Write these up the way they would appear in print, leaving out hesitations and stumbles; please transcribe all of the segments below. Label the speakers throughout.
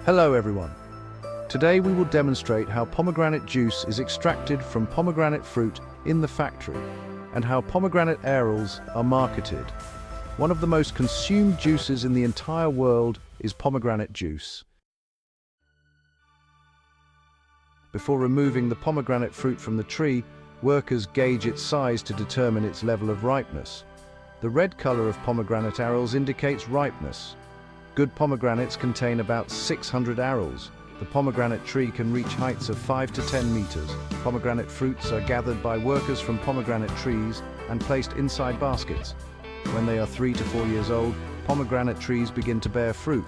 Speaker 1: Hello everyone. Today we will demonstrate how pomegranate juice is extracted from pomegranate fruit in the factory and how pomegranate arils are marketed. One of the most consumed juices in the entire world is pomegranate juice. Before removing the pomegranate fruit from the tree, workers gauge its size to determine its level of ripeness. The red color of pomegranate arils indicates ripeness. Good pomegranates contain about 600 arils. The pomegranate tree can reach heights of 5 to 10 meters. Pomegranate fruits are gathered by workers from pomegranate trees and placed inside baskets. When they are 3 to 4 years old, pomegranate trees begin to bear fruit.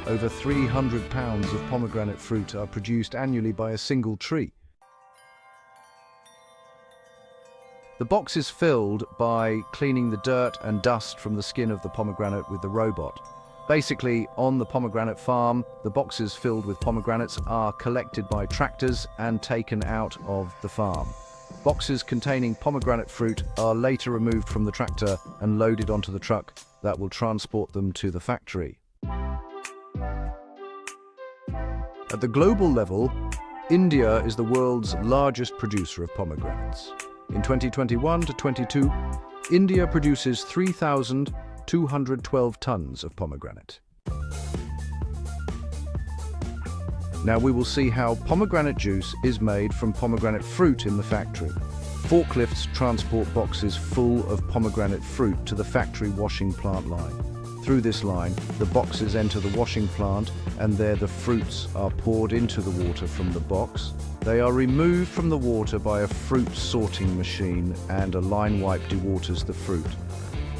Speaker 1: Over 300 pounds of pomegranate fruit are produced annually by a single tree. The box is filled by cleaning the dirt and dust from the skin of the pomegranate with the robot. Basically, on the pomegranate farm, the boxes filled with pomegranates are collected by tractors and taken out of the farm. Boxes containing pomegranate fruit are later removed from the tractor and loaded onto the truck that will transport them to the factory. At the global level, India is the world's largest producer of pomegranates. In 2021 to 22, India produces 3,212 tons of pomegranate. Now we will see how pomegranate juice is made from pomegranate fruit in the factory. Forklifts transport boxes full of pomegranate fruit to the factory washing plant line. Through this line, the boxes enter the washing plant, and there the fruits are poured into the water from the box. They are removed from the water by a fruit sorting machine, and a line wipe dewaters the fruit.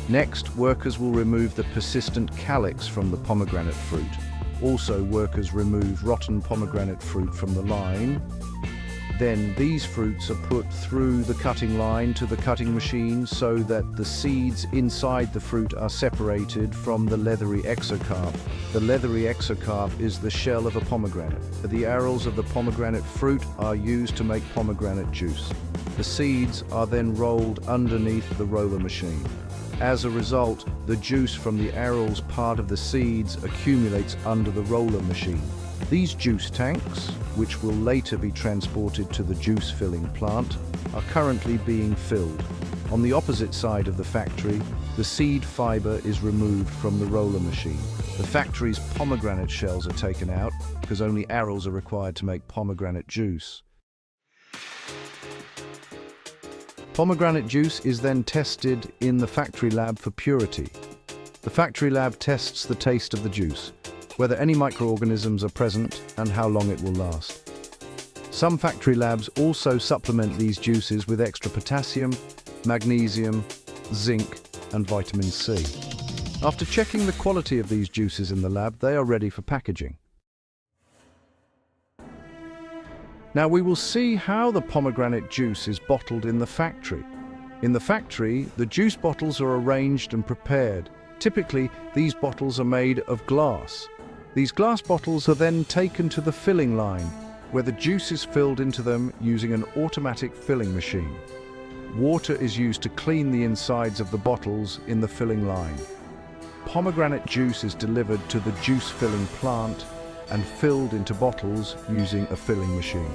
Speaker 1: Next, workers will remove the persistent calyx from the pomegranate fruit. Also, workers remove rotten pomegranate fruit from the line. Then these fruits are put through the cutting line to the cutting machine so that the seeds inside the fruit are separated from the leathery exocarp. The leathery exocarp is the shell of a pomegranate. The arils of the pomegranate fruit are used to make pomegranate juice. The seeds are then rolled underneath the roller machine. As a result, the juice from the arils part of the seeds accumulates under the roller machine. These juice tanks, which will later be transported to the juice filling plant, are currently being filled. On the opposite side of the factory, the seed fiber is removed from the roller machine. The factory's pomegranate shells are taken out because only arils are required to make pomegranate juice. Pomegranate juice is then tested in the factory lab for purity. The factory lab tests the taste of the juice, whether any microorganisms are present, and how long it will last. Some factory labs also supplement these juices with extra potassium, magnesium, zinc, and vitamin C. After checking the quality of these juices in the lab, they are ready for packaging. Now we will see how the pomegranate juice is bottled in the factory. In the factory, the juice bottles are arranged and prepared. Typically, these bottles are made of glass. These glass bottles are then taken to the filling line, where the juice is filled into them using an automatic filling machine. Water is used to clean the insides of the bottles in the filling line. Pomegranate juice is delivered to the juice filling plant and filled into bottles using a filling machine.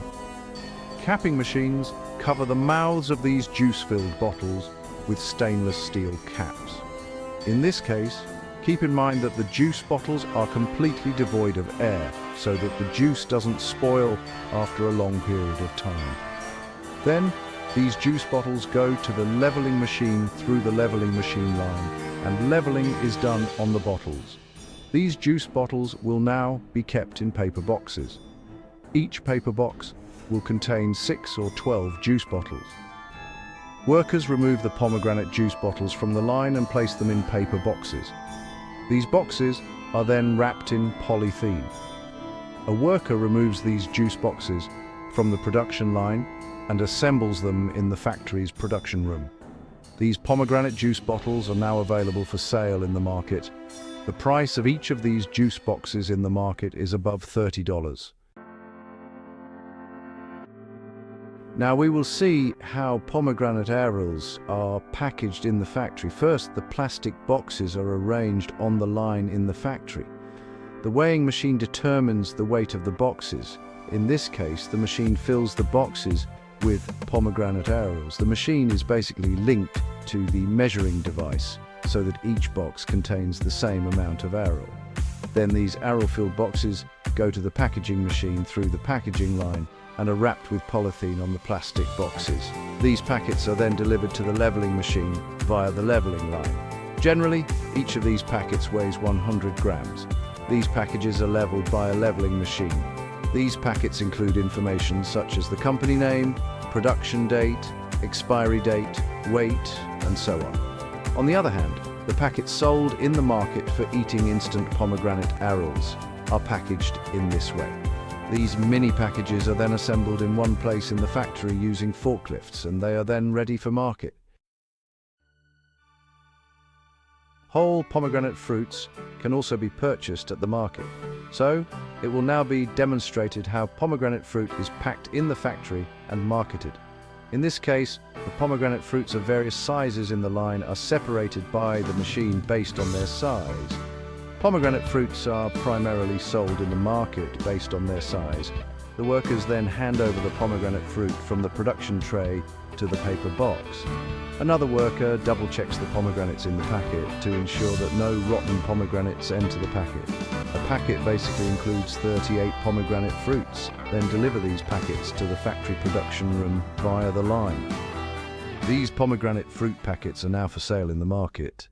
Speaker 1: Capping machines cover the mouths of these juice-filled bottles with stainless steel caps. In this case, keep in mind that the juice bottles are completely devoid of air, so that the juice doesn't spoil after a long period of time. Then, these juice bottles go to the leveling machine through the leveling machine line, and leveling is done on the bottles. These juice bottles will now be kept in paper boxes. Each paper box will contain 6 or 12 juice bottles. Workers remove the pomegranate juice bottles from the line and place them in paper boxes. These boxes are then wrapped in polythene. A worker removes these juice boxes from the production line and assembles them in the factory's production room. These pomegranate juice bottles are now available for sale in the market. The price of each of these juice boxes in the market is above $30. Now we will see how pomegranate arils are packaged in the factory. First, the plastic boxes are arranged on the line in the factory. The weighing machine determines the weight of the boxes. In this case, the machine fills the boxes with pomegranate arils. The machine is basically linked to the measuring device so that each box contains the same amount of aril. Then these aril-filled boxes go to the packaging machine through the packaging line and are wrapped with polythene on the plastic boxes. These packets are then delivered to the leveling machine via the leveling line. Generally, each of these packets weighs 100 grams. These packages are leveled by a leveling machine. These packets include information such as the company name, production date, expiry date, weight, and so on. On the other hand, the packets sold in the market for eating instant pomegranate arils are packaged in this way. These mini packages are then assembled in one place in the factory using forklifts, and they are then ready for market. Whole pomegranate fruits can also be purchased at the market. So, it will now be demonstrated how pomegranate fruit is packed in the factory and marketed. In this case, the pomegranate fruits of various sizes in the line are separated by the machine based on their size. Pomegranate fruits are primarily sold in the market based on their size. The workers then hand over the pomegranate fruit from the production tray to the paper box. Another worker double-checks the pomegranates in the packet to ensure that no rotten pomegranates enter the packet. A packet basically includes 38 pomegranate fruits. Then deliver these packets to the factory production room via the line. These pomegranate fruit packets are now for sale in the market.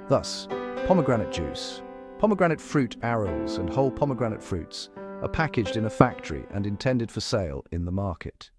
Speaker 1: Thus, pomegranate juice, pomegranate fruit arils and whole pomegranate fruits are packaged in a factory and intended for sale in the market.